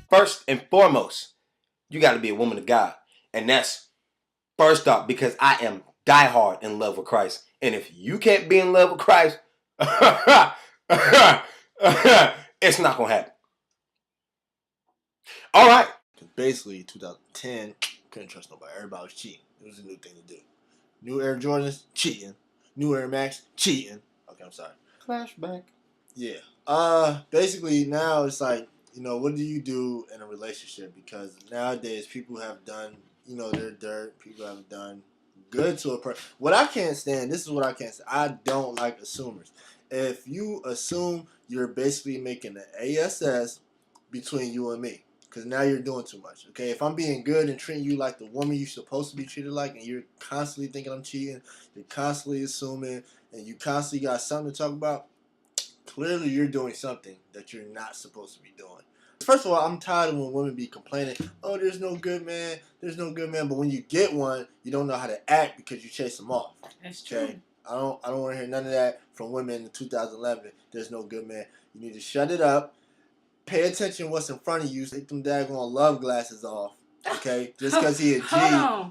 First and foremost, you got to be a woman of God. And that's first off because I am diehard in love with Christ. And if you can't be in love with Christ, it's not going to happen. All right. Basically, 2010, couldn't trust nobody. Everybody was cheating. It was a new thing to do. New Air Jordans, cheating. New Air Max, cheating. Okay, I'm sorry. Flashback. Yeah. Basically, now it's like, what do you do in a relationship? Because nowadays, people have done, their dirt. People have done good to a person. What I can't stand, this is what I can't stand. I don't like assumers. If you assume, you're basically making an ASS between you and me. Because now you're doing too much. Okay, if I'm being good and treating you like the woman you're supposed to be treated like, and you're constantly thinking I'm cheating, you're constantly assuming, and you constantly got something to talk about, clearly you're doing something that you're not supposed to be doing. First of all, I'm tired of when women be complaining, oh, there's no good man, but when you get one, you don't know how to act because you chase them off. That's true. Okay? I don't want to hear none of that from women in 2011. There's no good man. You need to shut it up. Pay attention to what's in front of you. Take them daggone love glasses off, okay? Just because he a G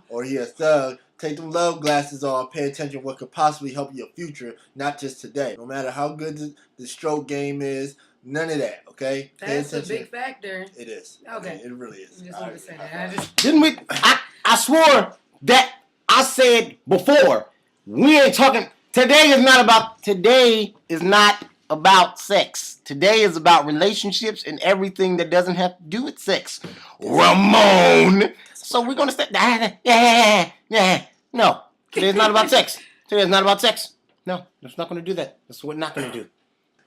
or he a thug, take them love glasses off. Pay attention to what could possibly help your future, not just today. No matter how good the stroke game is, none of that, okay? That's a big factor. It is. Okay. It really is. I just want to say that. Didn't we? I swore that I said before, we ain't talking. Today is not about sex. Today is about relationships and everything that doesn't have to do with sex. Ramon. So we're going to stay. No. Today's not about sex. Today's not about sex. No, that's not going to do that. That's what we're not going to do.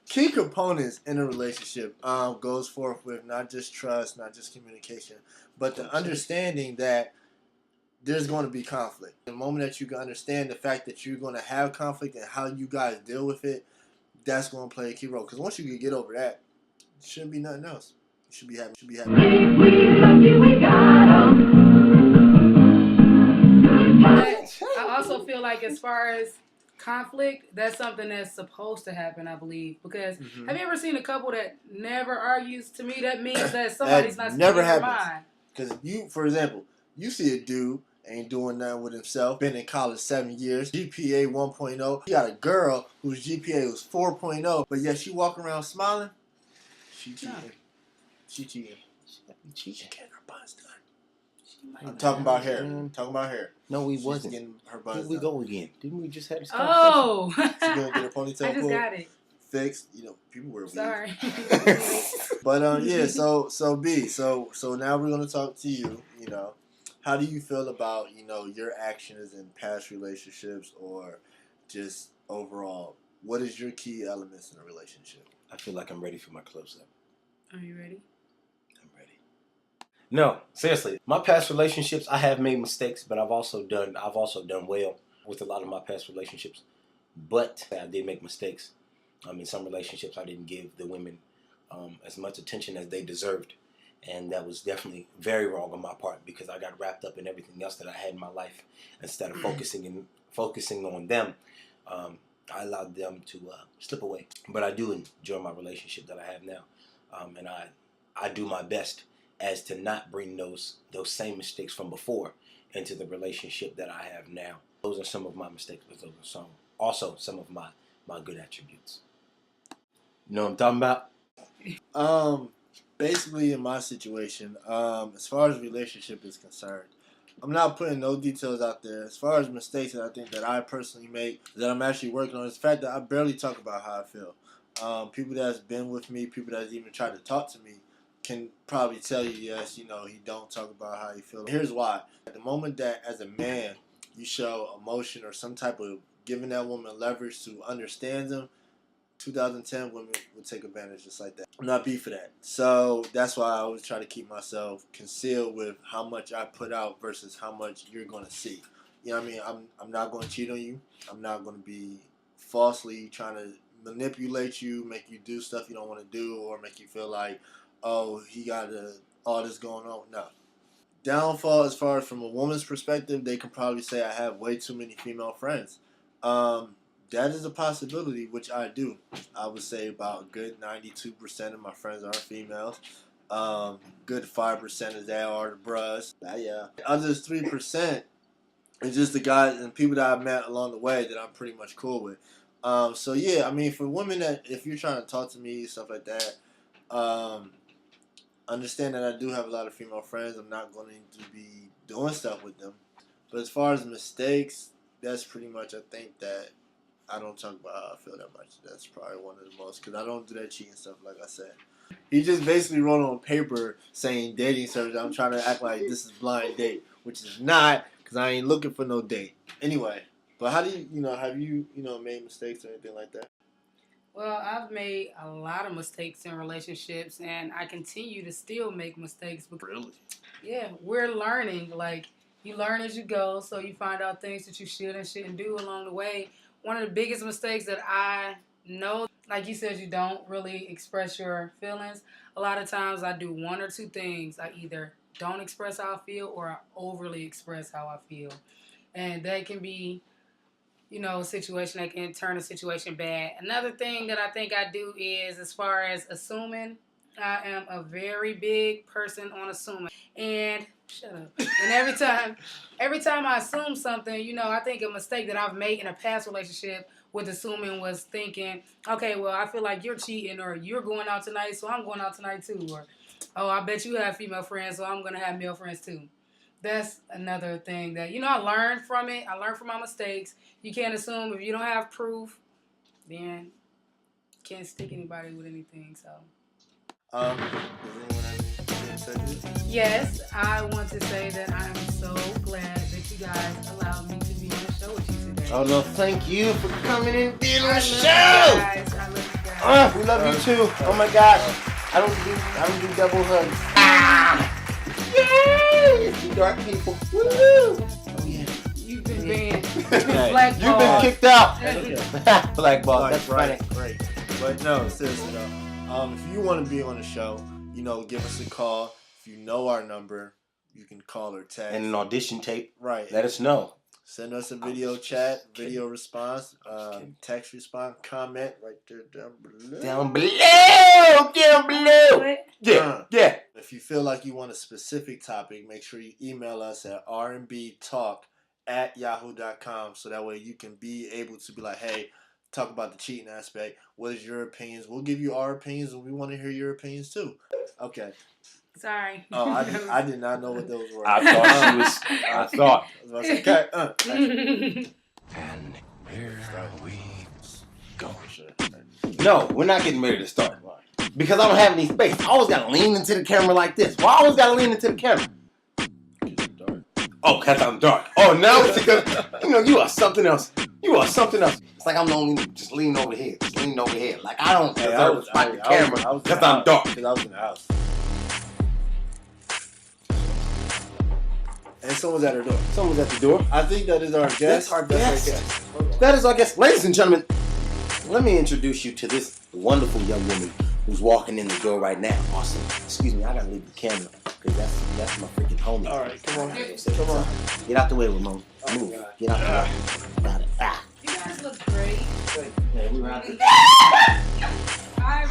Key components in a relationship goes forth with not just trust, not just communication, but the understanding that there's going to be conflict. The moment that you can understand the fact that you're going to have conflict and how you guys deal with it, that's going to play a key role. Because once you can get over that, it shouldn't be nothing else. You should be happy. We love you, we got 'em. I also feel like as far as conflict, that's something that's supposed to happen, I believe. Because have you ever seen a couple that never argues? To me, that means that somebody's not speaking their mind. Because for example, you see a dude ain't doing nothing with himself, been in college 7 years, GPA 1.0. You got a girl whose GPA was 4.0, but yet she walk around smiling. She cheating. No. She cheating. She getting her buns done. I'm talking about hair. No, we She's wasn't. Getting her buns Here we done. go again. Didn't we just have this conversation? Oh. She's gonna get her ponytail I just got it. Fixed. People were sorry. But yeah, so B, so now we're gonna talk to you. How do you feel about your actions in past relationships or just overall? What is your key elements in a relationship? I feel like I'm ready for my close-up. Are you ready? I'm ready. No, seriously. My past relationships, I have made mistakes, but I've also done well with a lot of my past relationships. But I did make mistakes. In some relationships, I didn't give the women as much attention as they deserved. And that was definitely very wrong on my part because I got wrapped up in everything else that I had in my life. Instead of focusing on them, I allowed them to slip away. But I do enjoy my relationship that I have now. And I do my best as to not bring those same mistakes from before into the relationship that I have now. Those are some of my mistakes, but those are also some of my good attributes. You know what I'm talking about? Basically, in my situation, as far as relationship is concerned, I'm not putting no details out there. As far as mistakes that I think that I personally make, that I'm actually working on, is the fact that I barely talk about how I feel. People that's been with me, people that's even tried to talk to me, can probably tell you, yes, he don't talk about how you feel. Here's why. At the moment that, as a man, you show emotion or some type of giving that woman leverage to understand them, 2010 women would take advantage just like that. I'm not beat for that. So that's why I always try to keep myself concealed with how much I put out versus how much you're going to see. You know what I mean? I'm not going to cheat on you. I'm not going to be falsely trying to manipulate you, make you do stuff you don't want to do, or make you feel like, oh, he got all this going on. No. Downfall, as far as from a woman's perspective, they can probably say I have way too many female friends. That is a possibility, which I do. I would say about a good 92% of my friends are females. Good 5% of that are the bros. Yeah. Others 3% is just the guys and people that I've met along the way that I'm pretty much cool with. So yeah, I mean, for women that if you're trying to talk to me, stuff like that, understand that I do have a lot of female friends. I'm not going to be doing stuff with them. But as far as mistakes, that's pretty much, I think that I don't talk about how I feel that much. That's probably one of the most, because I don't do that cheating stuff, like I said. He just basically wrote on paper saying dating service. I'm trying to act like this is blind date, which is not, because I ain't looking for no date. Anyway, but how do you, have you, made mistakes or anything like that? Well, I've made a lot of mistakes in relationships, and I continue to still make mistakes. Really? Yeah, we're learning. Like, you learn as you go, so you find out things that you should and shouldn't do along the way. One of the biggest mistakes that I know, like you said, you don't really express your feelings. A lot of times I do one or two things. I either don't express how I feel or I overly express how I feel. And that can be, a situation that can turn a situation bad. Another thing that I think I do is, as far as assuming, I am a very big person on assuming. And shut up. And every time I assume something, I think a mistake that I've made in a past relationship with assuming was thinking, okay, well, I feel like you're cheating, or you're going out tonight, so I'm going out tonight too. Or, oh, I bet you have female friends, so I'm going to have male friends too. That's another thing that, I learned from it. I learned from my mistakes. You can't assume if you don't have proof, then you can't stick anybody with anything, so. Does anyone have anything to say? Yes, I want to say that I am so glad that you guys allowed me to be on the show with you today. Oh, no, thank you for coming and being on the show. I love you guys. We love you too. Oh my gosh. I don't do double hugs. Yay! You dark people. Woo! Oh yeah. You've been banned. You've been kicked out. Blackball. That's right. Funny. Great. But no, seriously though. If you want to be on the show, give us a call. If you know our number, you can call or text. And an audition tape. Right. Let us know. Send us a video chat, video response, text response, comment right there down below. Down below. Yeah. If you feel like you want a specific topic, make sure you email us at rnbtalk@yahoo.com, so that way you can be able to be like, hey, talk about the cheating aspect. What is your opinions? We'll give you our opinions, and we want to hear your opinions too. Okay. Sorry. Oh, I did not know what those were. I thought she was. I thought. Okay. And here we go. No, we're not getting ready to start. Because I don't have any space. I always gotta lean into the camera like this. Why I always gotta lean into the camera? Oh, because I'm dark. Oh, now it's because, you are something else. You are something else. It's like I'm the only just leaning over here. Just leaning over here. Like I don't deserve to spot the camera because I'm dark. Because I was in the house. And someone's at her door. Someone's at the door. I think that is our guest. That's our guest. That is our guest. Ladies and gentlemen, let me introduce you to this wonderful young woman who's walking in the door right now. Awesome. Excuse me, I gotta leave the camera because that's my freaking homie. All right, come on. Get out the way, Ramon. Move. God. Get out the way. Got it. You guys look great. Yeah, we were out there. Hi,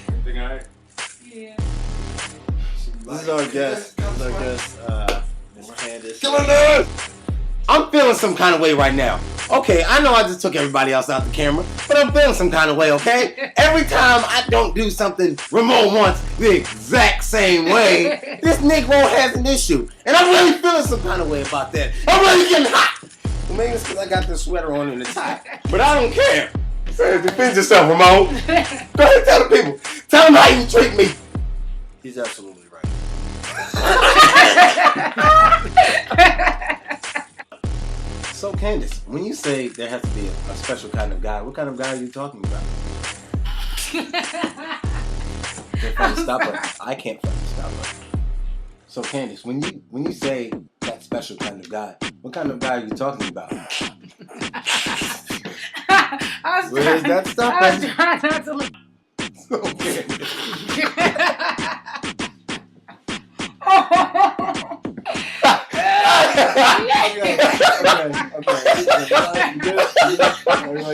Everything all right? Yeah. This is our guest. Miss Candace. Come on, dude! I'm feeling some kind of way right now. Okay, I know I just took everybody else out the camera, but I'm feeling some kind of way, okay? Every time I don't do something Ramon wants the exact same way, this Negro has an issue. And I'm really feeling some kind of way about that. I'm really getting hot. Well, maybe it's because I got this sweater on and a tie. But I don't care. Say, defend yourself, Ramon. Go ahead, tell the people. Tell them how you treat me. He's absolutely right. So, Candace, when you say there has to be a special kind of guy, what kind of guy are you talking about? Can't find a stopper. I can't find a stopper. So, Candace, when you say that special kind of guy, what kind of guy are you talking about? Where's that stopper? I was trying not to look. Okay. Okay.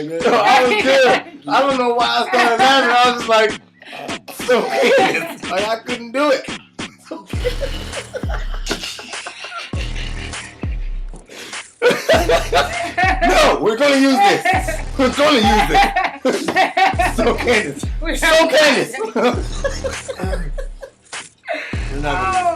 like that? No, I was good. I don't know why I started laughing. I was just like, so Candace. Like, I couldn't do it. No, we're gonna use this. We're gonna use this. So Candace. So Candace. We're not gonna